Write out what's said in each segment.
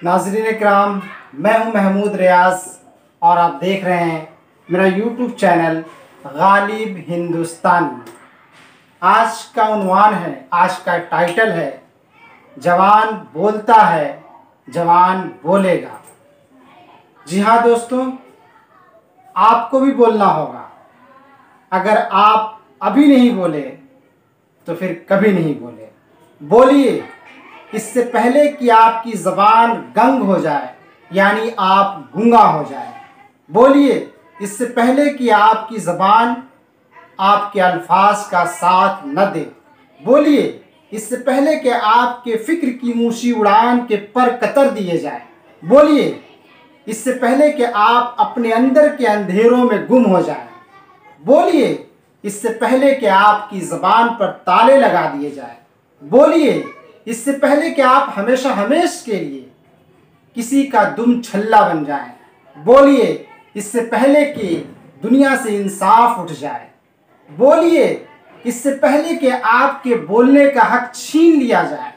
नाज़रीन इकराम, मैं हूं महमूद रियाज और आप देख रहे हैं मेरा यूट्यूब चैनल गालिब हिंदुस्तानी। आज का उन्वान है, आज का टाइटल है, जवान बोलता है जवान बोलेगा। जी हाँ दोस्तों, आपको भी बोलना होगा। अगर आप अभी नहीं बोले तो फिर कभी नहीं बोले। बोलिए, इससे पहले कि आपकी ज़बान गंग हो जाए, यानी आप गूंगा हो जाए। बोलिए, इससे पहले कि आपकी ज़बान आपके अल्फाज का साथ न दे। बोलिए, इससे पहले कि आपके फ़िक्र की ऊँची उड़ान के पर कतर दिए जाए। बोलिए, इससे पहले कि आप अपने अंदर के अंधेरों में गुम हो जाए। बोलिए, इससे पहले कि आपकी ज़बान पर ताले लगा दिए जाए। बोलिए, इससे पहले कि आप हमेशा हमेश के लिए किसी का दुम छल्ला बन जाएं। बोलिए, इससे पहले कि दुनिया से इंसाफ उठ जाए। बोलिए, इससे पहले कि आपके बोलने का हक छीन लिया जाए।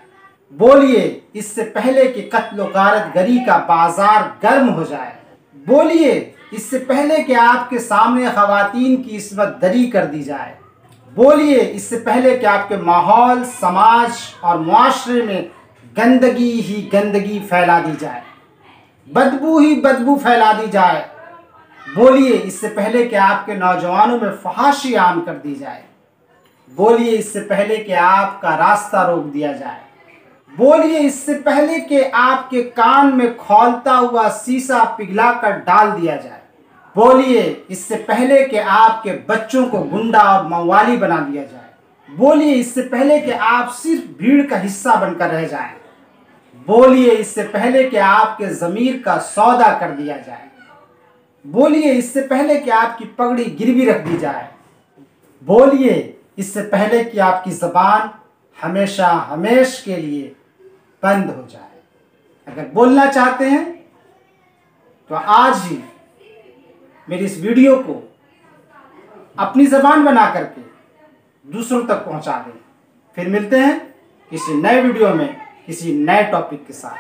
बोलिए, इससे पहले कि कत्ल व गारतगरी का बाजार गर्म हो जाए। बोलिए, इससे पहले कि आपके सामने ख़वातीन की इस्मत दरी कर दी जाए। बोलिए, इससे पहले कि आपके माहौल, समाज और मुआशरे में गंदगी ही गंदगी फैला दी जाए, बदबू ही बदबू फैला दी जाए। बोलिए, इससे पहले कि आपके नौजवानों में फहाशी आम कर दी जाए। बोलिए, इससे पहले कि आपका रास्ता रोक दिया जाए। बोलिए, इससे पहले कि आपके कान में खौलता हुआ शीशा पिघला कर डाल दिया जाए। बोलिए, इससे पहले कि आपके बच्चों को गुंडा और मवाली बना दिया जाए। बोलिए, इससे पहले कि आप सिर्फ भीड़ का हिस्सा बनकर रह जाएं। बोलिए, इससे पहले कि आपके ज़मीर का सौदा कर दिया जाए। बोलिए, इससे पहले कि आपकी पगड़ी गिरवी रख दी जाए। बोलिए, इससे पहले कि आपकी ज़बान हमेशा हमेश के लिए बंद हो जाए। अगर बोलना चाहते हैं तो आज ही मेरी इस वीडियो को अपनी ज़बान बना करके दूसरों तक पहुंचा दें। फिर मिलते हैं किसी नए वीडियो में किसी नए टॉपिक के साथ।